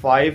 5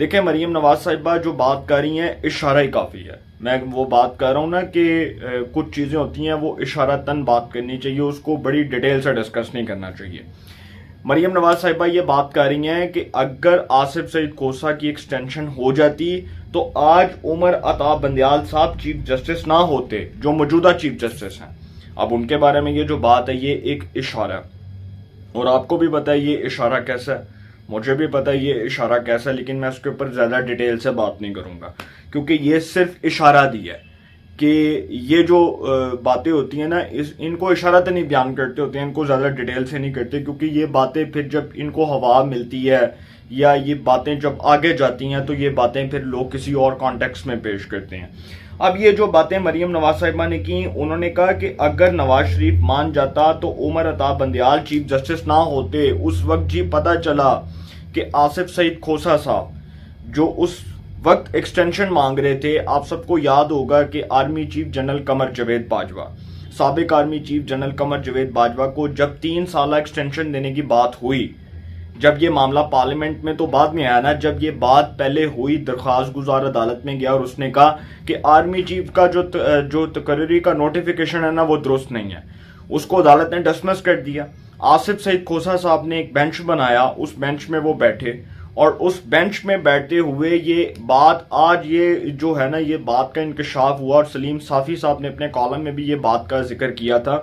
دیکھیں مریم نواز صاحبہ جو بات کر رہی ہیں اشارہ ہی کافی ہے. میں وہ بات کر رہا ہوں نا کہ کچھ چیزیں ہوتی ہیں وہ اشارتاً بات کرنی چاہیے, اس کو بڑی ڈیٹیل سے ڈسکس نہیں کرنا چاہیے. مریم نواز صاحبہ یہ بات کر رہی ہیں کہ اگر آصف سعید کھوسہ کی ایکسٹینشن ہو جاتی تو آج عمر عطا بندیال صاحب چیف جسٹس نہ ہوتے, جو موجودہ چیف جسٹس ہیں. اب ان کے بارے میں یہ جو بات ہے یہ ایک اشارہ ہے, اور آپ کو بھی پتا ہے یہ اشارہ کیسا ہے, مجھے بھی پتا ہے یہ اشارہ کیسا ہے, لیکن میں اس کے اوپر زیادہ ڈیٹیل سے بات نہیں کروں گا کیونکہ یہ صرف اشارہ دیا ہے کہ یہ جو باتیں ہوتی ہیں نا ان کو اشارہ تو نہیں بیان کرتے ہوتے ہیں, ان کو زیادہ ڈیٹیل سے نہیں کرتے, کیونکہ یہ باتیں پھر جب ان کو ہوا ملتی ہے یا یہ باتیں جب آگے جاتی ہیں تو یہ باتیں پھر لوگ کسی اور کانٹیکسٹ میں پیش کرتے ہیں. اب یہ جو باتیں مریم نواز صاحبہ نے کی, انہوں نے کہا کہ اگر نواز شریف مان جاتا تو عمر عطا بندیال چیف جسٹس نہ ہوتے. اس وقت جی پتہ چلا کہ آصف سعید کھوسہ صاحب جو اس وقت ایکسٹینشن مانگ رہے تھے, آپ سب کو یاد ہوگا کہ army chief general Qamar Javed Bajwa, سابق army chief general Qamar Javed Bajwa کو جب 3 سالہ ایکسٹینشن دینے کی بات ہوئی, جب یہ معاملہ پارلیمنٹ میں تو بعد میں آیا نا, جب یہ بات پہلے ہوئی درخواست گزار عدالت میں گیا اور اس نے کہا کہ آرمی چیف کا جو تقرری کا نوٹیفیکیشن ہے نا وہ درست نہیں ہے, اس کو عدالت نے ڈسمس کر دیا. آصف سعید کھوسہ صاحب نے ایک بینچ بنایا, اس بینچ میں وہ بیٹھے اور اس بینچ میں بیٹھتے ہوئے یہ بات آج یہ جو ہے نا یہ بات کا انکشاف ہوا, اور سلیم صافی صاحب نے اپنے کالم میں بھی یہ بات کا ذکر کیا تھا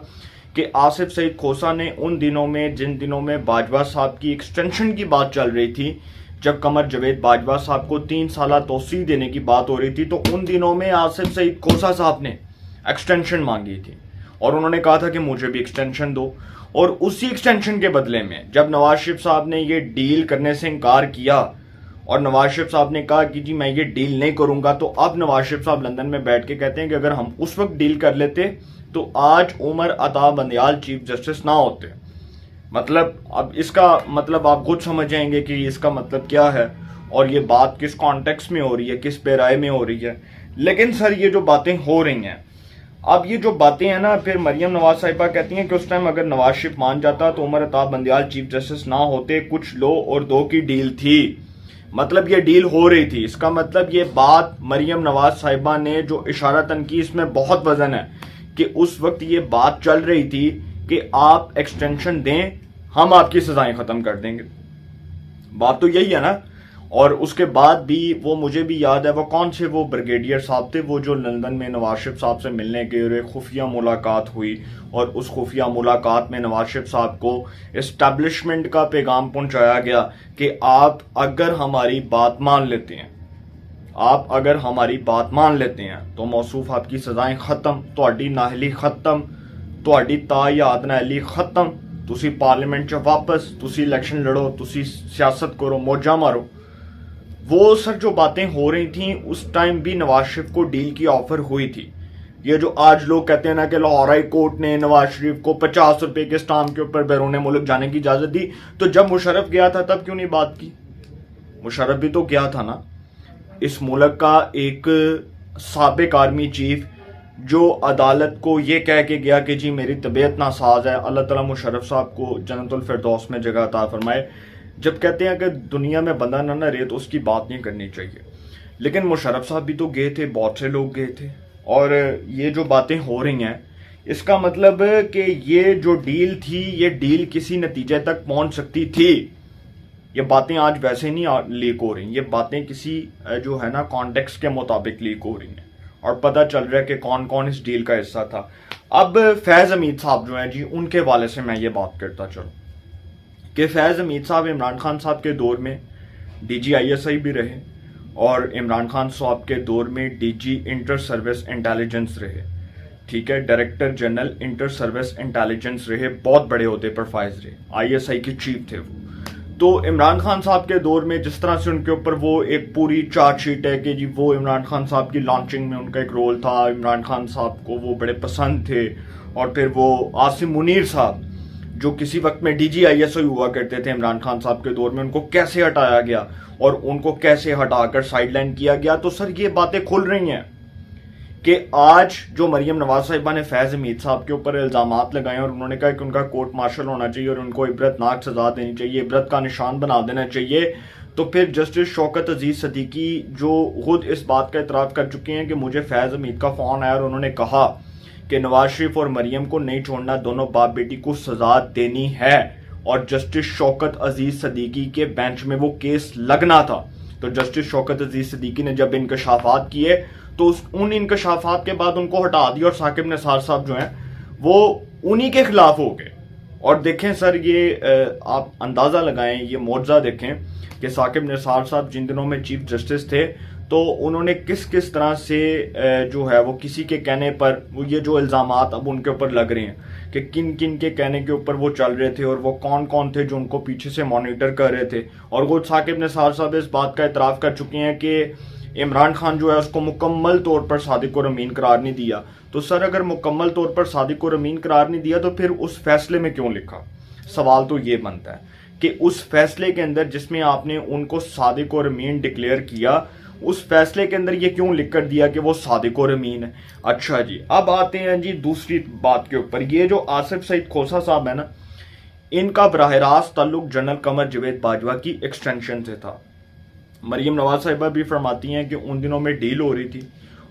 کہ آصف سعید کھوسہ نے ان دنوں میں جن دنوں میں باجوہ صاحب کی ایکسٹینشن کی بات چل رہی تھی, جب قمر جاوید باجوہ صاحب کو 3 سالہ توسیع دینے کی بات ہو رہی تھی, تو ان دنوں میں آصف سعید کھوسہ صاحب نے ایکسٹینشن مانگی تھی اور انہوں نے کہا تھا کہ مجھے بھی ایکسٹینشن دو. اور اسی ایکسٹینشن کے بدلے میں جب نواز شریف صاحب نے یہ ڈیل کرنے سے انکار کیا اور نواز شریف صاحب نے کہا کہ جی میں یہ ڈیل نہیں کروں گا, تو اب نواز شریف صاحب لندن میں بیٹھ کے کہتے ہیں کہ اگر ہم اس وقت ڈیل کر لیتے تو آج عمر عطا بندیال چیف جسٹس نہ ہوتے. مطلب اب اس کا مطلب آپ خود سمجھ جائیں گے کہ اس کا مطلب کیا ہے اور یہ بات کس کانٹیکس میں ہو رہی ہے, کس پیرائے میں ہو رہی ہے. لیکن سر یہ جو باتیں ہو رہی ہیں, اب یہ جو باتیں ہیں نا, پھر مریم نواز صاحبہ کہتی ہیں کہ اس ٹائم اگر نواز شریف مان جاتا تو عمر عطا بندیال چیف جسٹس نہ ہوتے, کچھ لو اور دو کی ڈیل تھی. مطلب یہ ڈیل ہو رہی تھی, اس کا مطلب یہ بات مریم نواز صاحبہ نے جو اشارتاً کی اس میں بہت وزن ہے کہ اس وقت یہ بات چل رہی تھی کہ آپ ایکسٹینشن دیں, ہم آپ کی سزائیں ختم کر دیں گے. بات تو یہی ہے نا. اور اس کے بعد بھی وہ مجھے بھی یاد ہے وہ کون سے وہ بریگیڈیئر صاحب تھے وہ جو لندن میں نواز شریف صاحب سے ملنے گئے اور ایک خفیہ ملاقات ہوئی, اور اس خفیہ ملاقات میں نواز شریف صاحب کو اسٹیبلشمنٹ کا پیغام پہنچایا گیا کہ آپ اگر ہماری بات مان لیتے ہیں, آپ اگر ہماری بات مان لیتے ہیں تو موصوف آپ کی سزائیں ختم, تہاڈی نااہلی ختم, تہاڈی تایاد نااہلی ختم, تسی پارلیمنٹ چ واپس, تسی الیکشن لڑو, تسی سیاست کرو, موجاں مارو. وہ سر جو باتیں ہو رہی تھیں اس ٹائم بھی نواز شریف کو ڈیل کی آفر ہوئی تھی. یہ جو آج لوگ کہتے ہیں نا کہ لاہور ہائی کورٹ نے نواز شریف کو 50 روپے کے اسٹامپ کے اوپر بیرون ملک جانے کی اجازت دی, تو جب مشرف گیا تھا تب کیوں نہیں بات کی؟ مشرف بھی تو گیا تھا نا. اس ملک کا ایک سابق آرمی چیف جو عدالت کو یہ کہہ کے گیا کہ جی میری طبیعت ناساز ہے, اللہ تعالیٰ مشرف صاحب کو جنت الفردوس میں جگہ عطا فرمائے. جب کہتے ہیں کہ دنیا میں بندہ نہ رہے تو اس کی بات نہیں کرنی چاہیے, لیکن مشرف صاحب بھی تو گئے تھے, بہت سے لوگ گئے تھے. اور یہ جو باتیں ہو رہی ہیں اس کا مطلب کہ یہ جو ڈیل تھی یہ ڈیل کسی نتیجے تک پہنچ سکتی تھی. یہ باتیں آج ویسے نہیں لیک ہو رہی, یہ باتیں کسی جو ہے نا کانٹیکس کے مطابق لیک ہو رہی ہیں اور پتہ چل رہا ہے کہ کون کون اس ڈیل کا حصہ تھا. اب فیض حمید صاحب جو ہیں جی, ان کے حوالے سے میں یہ بات کرتا چلوں کہ فیض حمید صاحب عمران خان صاحب کے دور میں D G I S I بھی رہے اور عمران خان صاحب کے دور میں D G inter service intelligence رہے, ٹھیک ہے, director general inter service intelligence رہے, بہت بڑے عہدے پر فائز رہے, آئی ایس آئی کے چیف تھے وہ. تو عمران خان صاحب کے دور میں جس طرح سے ان کے اوپر وہ ایک پوری چارٹ شیٹ ہے کہ جی وہ عمران خان صاحب کی لانچنگ میں ان کا ایک رول تھا, عمران خان صاحب کو وہ بڑے پسند تھے, اور پھر وہ عاصم منیر صاحب جو کسی وقت میں D G I S I ہوا کرتے تھے عمران خان صاحب کے دور میں, ان کو کیسے ہٹایا گیا اور ان کو کیسے ہٹا کر سائڈ لائن کیا گیا. تو سر یہ باتیں کھل رہی ہیں کہ آج جو مریم نواز صاحبہ نے فیض حمید صاحب کے اوپر الزامات لگائے اور انہوں نے کہا کہ ان کا کورٹ مارشل ہونا چاہیے اور ان کو عبرت ناک سزا دینی چاہیے, عبرت کا نشان بنا دینا چاہیے, تو پھر جسٹس شوکت عزیز صدیقی جو خود اس بات کا اعتراف کر چکے ہیں کہ مجھے فیض حمید کا فون آیا اور انہوں نے کہا کہ نواز شریف اور مریم کو نہیں چھوڑنا, دونوں باپ بیٹی کو سزا دینی ہے, اور جسٹس شوکت عزیز صدیقی کے بینچ میں وہ کیس لگنا تھا. تو جسٹس شوکت عزیز صدیقی نے جب انکشافات کیے تو ان انکشافات کے بعد ان کو ہٹا دیا, اور ثاقب نثار صاحب جو ہیں وہ انہی کے خلاف ہو گئے. اور دیکھیں سر, یہ آپ اندازہ لگائیں, یہ معجزہ دیکھیں کہ ثاقب نثار صاحب جن دنوں میں چیف جسٹس تھے تو انہوں نے کس طرح سے جو ہے وہ کسی کے کہنے پر, وہ یہ جو الزامات اب ان کے اوپر لگ رہے ہیں کہ کن کن کے کہنے کے اوپر وہ چل رہے تھے اور وہ کون کون تھے جو ان کو پیچھے سے مانیٹر کر رہے تھے. اور وہ ثاقب نثار صاحب اس بات کا اعتراف کر چکے ہیں کہ عمران خان جو ہے اس کو مکمل طور پر صادق اور امین قرار نہیں دیا. تو سر اگر مکمل طور پر صادق اور امین قرار نہیں دیا تو پھر اس فیصلے میں کیوں لکھا؟ سوال تو یہ بنتا ہے کہ اس فیصلے کے اندر جس میں آپ نے ان کو صادق اور امین ڈکلیئر کیا, اس فیصلے کے اندر یہ کیوں لکھ کر دیا کہ وہ صادق اور امین ہے؟ اچھا جی, اب آتے ہیں جی دوسری بات کے اوپر. یہ جو آصف سعید کھوسہ صاحب ہے نا, ان کا براہ راست تعلق جنرل قمر جاوید باجوہ کی ایکسٹینشن سے تھا. مریم نواز صاحبہ بھی فرماتی ہیں کہ ان دنوں میں ڈیل ہو رہی تھی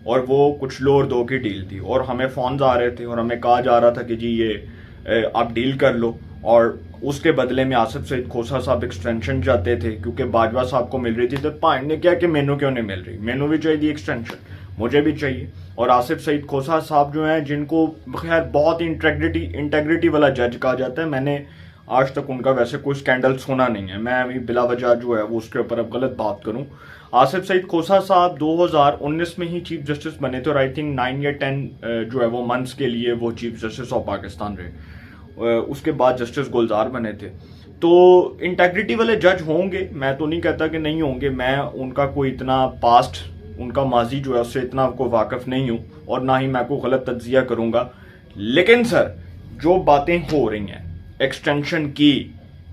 اور وہ کچھ لو اور دو کی ڈیل تھی, اور ہمیں فونز آ رہے تھے اور ہمیں کہا جا رہا تھا کہ جی یہ آپ ڈیل کر لو, اور اس کے بدلے میں آصف سعید کھوسہ صاحب ایکسٹینشن چاہتے تھے کیونکہ باجوہ صاحب کو مل رہی تھی. تو پوائنٹ نے کیا کہ مینو کیوں نہیں مل رہی, مینو بھی چاہیے ایکسٹینشن, مجھے بھی چاہیے. اور آصف سعید کھوسہ صاحب جو ہیں جن کو خیر بہت انٹیگریٹی والا جج کہا جاتا ہے, میں نے آج تک ان کا ویسے کوئی سکینڈل سنا نہیں ہے, میں ابھی بلا وجہ جو ہے وہ اس کے اوپر اب غلط بات کروں. آصف سعید کھوسہ صاحب 2019 میں ہی چیف جسٹس بنے تھے, اور آئی تھنک 9 یا 10 جو ہے وہ منتھس کے لیے وہ چیف جسٹس آف پاکستان رہے. اس کے بعد جسٹس گلزار بنے تھے. تو انٹیگریٹی والے جج ہوں گے, میں تو نہیں کہتا کہ نہیں ہوں گے, میں ان کا کوئی اتنا پاسٹ, ان کا ماضی جو ہے اس سے اتنا کو واقف نہیں ہوں, اور نہ ہی میں کوئی غلط تجزیہ کروں گا. لیکن سر جو باتیں ہو رہی ہیں ایکسٹینشن کی,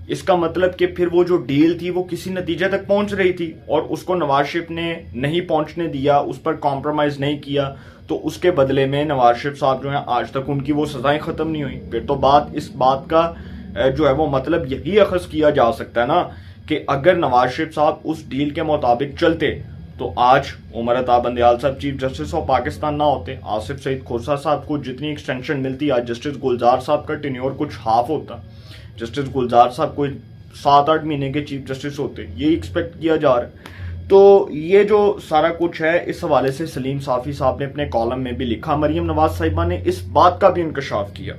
اس کا مطلب کہ پھر وہ جو ڈیل تھی وہ کسی نتیجے تک پہنچ رہی تھی اور اس کو نواز شریف نے نہیں پہنچنے دیا, اس پر کمپرومائز نہیں کیا, تو اس کے بدلے میں نواز شریف صاحب جو ہیں آج تک ان کی وہ سزائیں ختم نہیں ہوئی. پھر تو اس بات کا جو ہے وہ مطلب یہی اخذ کیا جا سکتا ہے نا کہ اگر نواز شریف صاحب اس ڈیل کے مطابق چلتے تو آج عمر عطا بندیال صاحب چیف جسٹس آف پاکستان نہ ہوتے, آصف سعید کھوسہ صاحب کو جتنی ایکسٹینشن ملتی, آج جسٹس گلزار صاحب کا ٹینیور کچھ ہاف ہوتا, جسٹس گلزار صاحب کوئی 7-8 مہینے کے چیف جسٹس ہوتے, یہی ایکسپیکٹ کیا جا رہا ہے. تو یہ جو سارا کچھ ہے اس حوالے سے سلیم صافی صاحب نے اپنے کالم میں بھی لکھا. مریم نواز صاحبہ نے اس بات کا بھی انکشاف کیا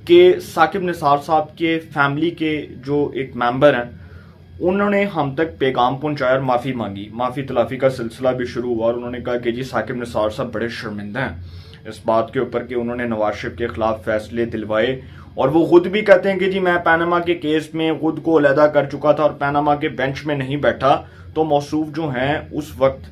کہ ثاقب نثار صاحب کے فیملی کے جو ایک ممبر ہیں انہوں نے ہم تک پیغام پہنچایا اور معافی مانگی. معافی تلافی کا سلسلہ بھی شروع ہوا اور انہوں نے کہا کہ جی ثاقب نثار صاحب بڑے شرمندہ ہیں اس بات کے اوپر کہ انہوں نے نواز شریف کے خلاف فیصلے دلوائے, اور وہ خود بھی کہتے ہیں کہ جی میں پیناما کے کیس میں خود کو علیحدہ کر چکا تھا اور پیناما کے بینچ میں نہیں بیٹھا. تو موصوف جو ہیں اس وقت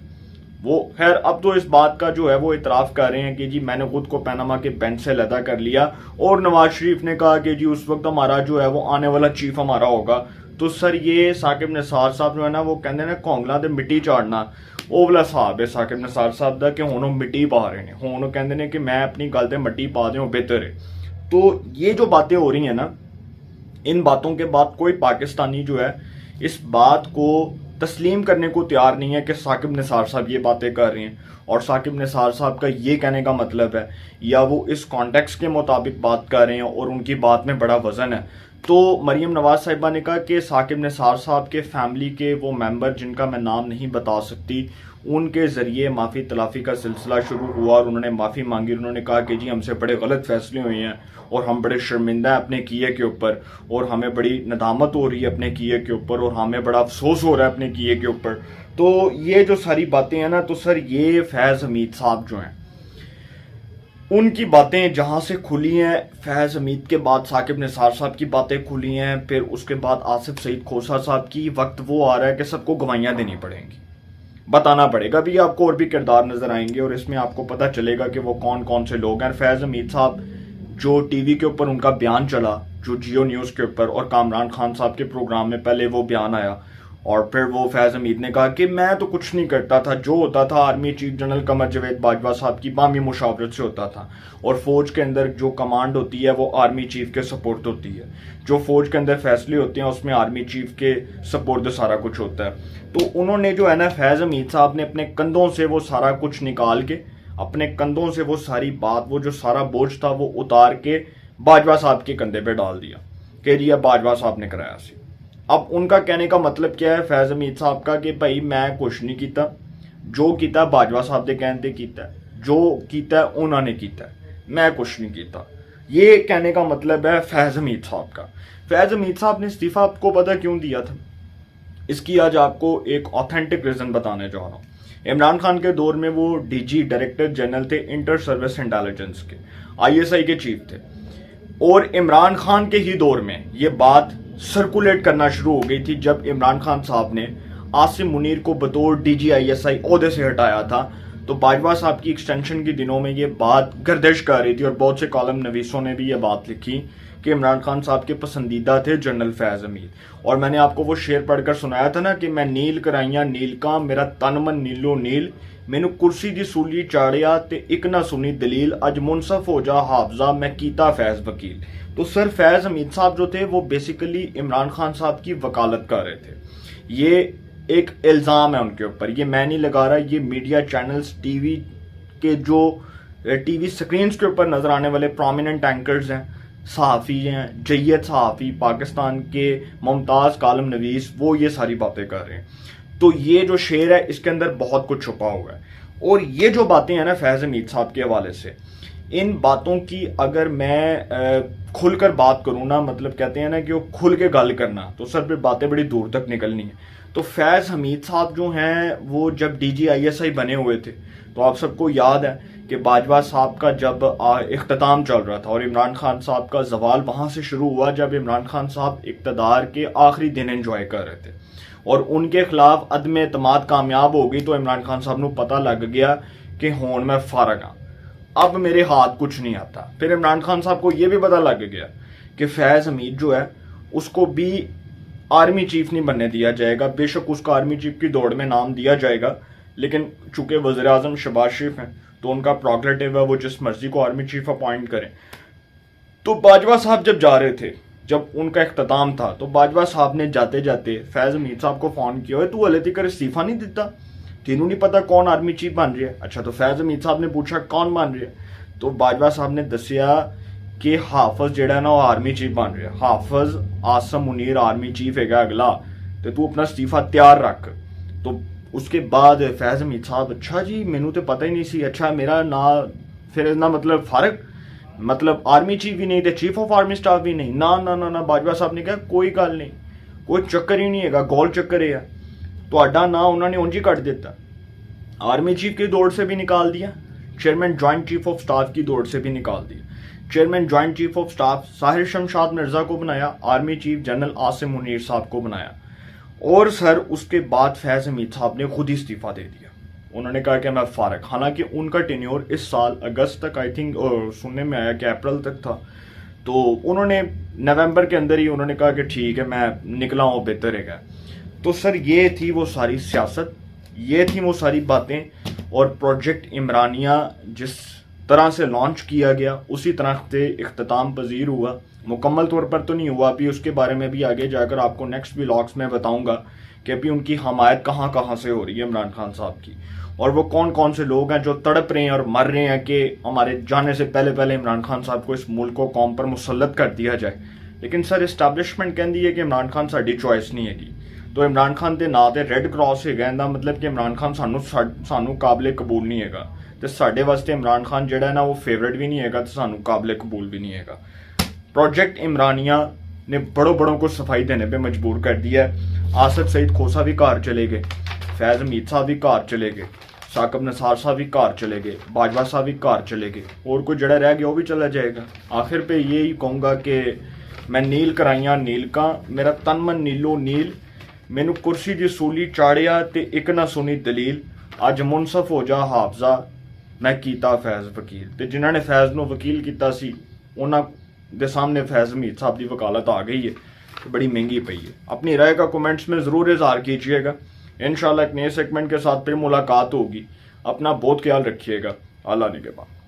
وہ خیر اب تو اس بات کا جو ہے وہ اعتراف کر رہے ہیں کہ جی میں نے خود کو پیناما کے بینچ سے علیحدہ کر لیا, اور نواز شریف نے کہا کہ جی اس وقت ہمارا جو ہے وہ آنے والا چیف ہمارا ہوگا. تو سر یہ ثاقب نثار صاحب جو ہے نا وہ کہتے ہیں کونگلا دے مٹی چاڑنا, وہ والا صاحب ہے ثاقب نثار صاحب دا کہ ہوں مٹی پا رہے ہیں, ہوں کہتے ہیں کہ میں اپنی گل تے مٹی پا دیں بہتر ہے. تو یہ جو باتیں ہو رہی ہیں نا, ان باتوں کے بعد کوئی پاکستانی جو ہے اس بات کو تسلیم کرنے کو تیار نہیں ہے کہ ثاقب نثار صاحب یہ باتیں کر رہے ہیں, اور ثاقب نثار صاحب کا یہ کہنے کا مطلب ہے یا وہ اس کانٹیکس کے مطابق بات کر رہے ہیں اور ان کی بات میں بڑا وزن ہے. تو مریم نواز صاحبہ نے کہا کہ ثاقب نثار صاحب کے فیملی کے وہ ممبر جن کا میں نام نہیں بتا سکتی, ان کے ذریعے معافی تلافی کا سلسلہ شروع ہوا اور انہوں نے معافی مانگی. انہوں نے کہا کہ جی ہم سے بڑے غلط فیصلے ہوئے ہیں اور ہم بڑے شرمندہ ہیں اپنے کیے کے اوپر, اور ہمیں بڑی ندامت ہو رہی ہے اپنے کیے کے اوپر, اور ہمیں بڑا افسوس ہو رہا ہے اپنے کیے کے اوپر. تو یہ جو ساری باتیں ہیں نا, تو سر یہ فیض حمید صاحب جو ہیں ان کی باتیں جہاں سے کھلی ہیں, فیض حمید کے بعد ثاقب نثار صاحب کی باتیں کھلی ہیں, پھر اس کے بعد آصف سعید کھوسہ صاحب کی, وقت وہ آ رہا ہے کہ سب کو گواہیاں دینی پڑیں گی, بتانا پڑے گا. بھی آپ کو اور بھی کردار نظر آئیں گے اور اس میں آپ کو پتہ چلے گا کہ وہ کون کون سے لوگ ہیں. فیض حمید صاحب جو ٹی وی کے اوپر ان کا بیان چلا جو جیو نیوز کے اوپر, اور کامران خان صاحب کے پروگرام میں پہلے وہ بیان آیا, اور پھر وہ فیض حمید نے کہا کہ میں تو کچھ نہیں کرتا تھا, جو ہوتا تھا army chief general Qamar Javed Bajwa صاحب کی باہمی مشاورت سے ہوتا تھا, اور فوج کے اندر جو کمانڈ ہوتی ہے وہ آرمی چیف کے سپورٹ ہوتی ہے, جو فوج کے اندر فیصلے ہوتے ہیں اس میں آرمی چیف کے سپورٹ سارا کچھ ہوتا ہے. تو انہوں نے جو ہے نا فیض حمید صاحب نے اپنے کندھوں سے وہ سارا کچھ نکال کے, اپنے کندھوں سے وہ ساری بات, وہ جو سارا بوجھ تھا وہ اتار کے باجوہ صاحب کے کندھے پہ ڈال دیا کہ یہ باجوہ صاحب نے کرایا سی. اب ان کا کہنے کا مطلب کیا ہے فیض حمید صاحب کا, کہ بھائی میں کچھ نہیں کیتا, جو کیتا باجوہ صاحب دے کہنے کیتا ہے, جو کیتا ہے انہوں نے کیتا ہے, میں کچھ نہیں کیتا. یہ کہنے کا مطلب ہے فیض حمید صاحب کا. فیض حمید صاحب نے استعفیٰ آپ کو پتہ کیوں دیا تھا؟ اس کی آج آپ کو ایک آتھینٹک ریزن بتانے جا رہا ہوں. عمران خان کے دور میں وہ ڈی جی ڈائریکٹر جنرل تھے انٹر سروس انٹیلیجنس کے, ISI کے چیف تھے, اور عمران خان کے ہی دور میں یہ بات سرکولیٹ کرنا شروع ہو گئی تھی جب عمران خان صاحب نے عاصم منیر کو بطور DG ISI عہدے سے ہٹایا تھا. تو باجوہ صاحب کی ایکسٹینشن کے دنوں میں یہ بات گردش کر رہی تھی, اور بہت سے کالم نویسوں نے بھی یہ بات لکھی کہ عمران خان صاحب کے پسندیدہ تھے جنرل فیض حمید. اور میں نے آپ کو وہ شعر پڑھ کر سنایا تھا نا کہ میں نیل کرائیاں نیل کا, میرا تن من نیلو نیل, مینو کرسی دی سولی چاڑیا تے ایک نہ سنی دلیل, اج منصف ہو جا حافظہ میں کیتا فیض وکیل. تو سر فیض حمید صاحب جو تھے وہ بیسیکلی عمران خان صاحب کی وکالت کر رہے تھے. یہ ایک الزام ہے ان کے اوپر, یہ میں نہیں لگا رہا, یہ میڈیا چینلز, ٹی وی کے جو ٹی وی سکرینز کے اوپر نظر آنے والے پرومیننٹ اینکرز ہیں, صحافی ہیں, جید صحافی پاکستان کے ممتاز کالم نویس, وہ یہ ساری باتیں کر رہے ہیں. تو یہ جو شعر ہے اس کے اندر بہت کچھ چھپا ہوا ہے. اور یہ جو باتیں ہیں نا فیض حمید صاحب کے حوالے سے, ان باتوں کی اگر میں کھل کر بات کروں نا, مطلب کہتے ہیں نا کہ وہ کھل کے گل کرنا, تو سر پھر باتیں بڑی دور تک نکلنی ہیں. تو فیض حمید صاحب جو ہیں وہ جب DG ISI بنے ہوئے تھے تو آپ سب کو یاد ہے کہ باجوہ صاحب کا جب اختتام چل رہا تھا اور عمران خان صاحب کا زوال وہاں سے شروع ہوا جب عمران خان صاحب اقتدار کے آخری دن انجوائے کر رہے تھے, اور ان کے خلاف عدم اعتماد کامیاب ہو گئی. تو عمران خان صاحب کو پتہ لگ گیا کہ ہون میں فارغ ہاں, اب میرے ہاتھ کچھ نہیں آتا. پھر عمران خان صاحب کو یہ بھی پتہ لگ گیا کہ فیض حمید جو ہے اس کو بھی آرمی چیف نہیں بننے دیا جائے گا. بے شک اس کا آرمی چیف کی دوڑ میں نام دیا جائے گا, لیکن چونکہ وزیر اعظم شہباز شریف ہیں تو ان کا پروگریٹو ہے, وہ جس مرضی کو آرمی چیف اپوائنٹ کریں. تو باجوہ صاحب جب جا رہے تھے, جب ان کا اختتام تھا, تو باجوہ صاحب نے جاتے جاتے فیض حمید صاحب کو فون کیا, ہوئے تو ہلے تک استعفیٰ نہیں دیتا, تینوں نہیں پتا کون آرمی چیف بن رہا ہے. اچھا, تو فیض حمید صاحب نے پوچھا کون بن رہا ہے, تو باجوہ صاحب نے دسیا کہ حافظ جڑا ہے نا وہ آرمی چیف بن رہا ہے, حافظ عاصم منیر آرمی چیف ہے گا اگلا, تو اپنا استعفیٰ تیار رکھ. تو اس کے بعد فیض حمید صاحب, اچھا جی مینو تو پتہ ہی نہیں سی, اچھا میرا نا پھر نہ مطلب فارغ, مطلب آرمی چیف بھی نہیں تے چیف آف آرمی سٹاف بھی نہیں, نہ باجوہ صاحب نے کہا کوئی گل نہیں, کوئی چکر ہی نہیں ہے گا, گول چکر ہے تو نا انہوں نے اونجی کٹ دیتا, آرمی چیف کی دوڑ سے بھی نکال دیا, chairman joint chief of staff کی دوڑ سے بھی نکال دیا. Chairman joint chief of staff Sahir Shamshad Mirza کو بنایا, army chief general Asim Munir صاحب کو بنایا. اور سر اس کے بعد فیض حمید صاحب نے خود ہی استعفیٰ دے دیا, انہوں نے کہا کہ میں فارغ. حالانکہ ان کا ٹینیور اس سال اگست تک, آئی تھنک سننے میں آیا کہ اپریل تک تھا, تو انہوں نے نومبر کے اندر ہی انہوں نے کہا کہ ٹھیک ہے میں نکلا ہوں, بہتر ہے گا. تو سر یہ تھی وہ ساری سیاست, یہ تھی وہ ساری باتیں, اور پروجیکٹ عمرانیہ جس طرح سے لانچ کیا گیا اسی طرح سے اختتام پذیر ہوا. مکمل طور پر تو نہیں ہوا, ابھی اس کے بارے میں بھی آگے جا کر آپ کو نیکسٹ ولاگس میں بتاؤں گا کہ ابھی ان کی حمایت کہاں کہاں سے ہو رہی ہے عمران خان صاحب کی, اور وہ کون کون سے لوگ ہیں جو تڑپ رہے ہیں اور مر رہے ہیں کہ ہمارے جانے سے پہلے عمران خان صاحب کو اس ملک کو قوم پر مسلط کر دیا جائے. لیکن سر اسٹیبلشمنٹ کہندی ہے کہ عمران خان ساری چوائس نہیں ہے گی, تو عمران خان دے نا تے ریڈ کراس ہے گا, مطلب کہ عمران خان سانو قابل قبول نہیں ہے گا, تو ساڈے واسطے عمران خان جڑا ہے نا وہ فیورٹ بھی نہیں ہے گا, تو سانو قابل قبول بھی نہیں ہے گا. پروجیکٹ عمرانیہ نے بڑوں کو صفائی دینے پہ مجبور کر دیا ہے. آصف سعید کھوسا بھی گھر چلے گئے, فیض حمید صاحب بھی گھر چلے گئے, ثاقب نثار صاحب بھی گھر چلے گئے, باجوہ صاحب بھی گھر چلے گئے, اور کوئی جڑا رہ گیا وہ بھی چلا جائے گا. آخر پہ یہی کہوں گا کہ میں نیل کرائیاں نیل کا, میرا تن من نیلو نیل, مینو کرسی دی سولی چاڑیا تے ایک نہ سنی دلیل, اج منصف ہو جا حافظہ میں کیتا فیض وکیل. تے جنہوں نے فیض نو وکیل کیتا سی انہاں دے سامنے فیض حمید صاحب دی وکالت آ گئی ہے. بڑی مہنگی پئی ہے. اپنی رائے کا کومنٹس میں ضرور اظہار کیجیے گا. انشاءاللہ ایک نئے سیگمنٹ کے ساتھ پھر ملاقات ہوگی. اپنا بہت خیال رکھیے گا. اللہ نگہبان.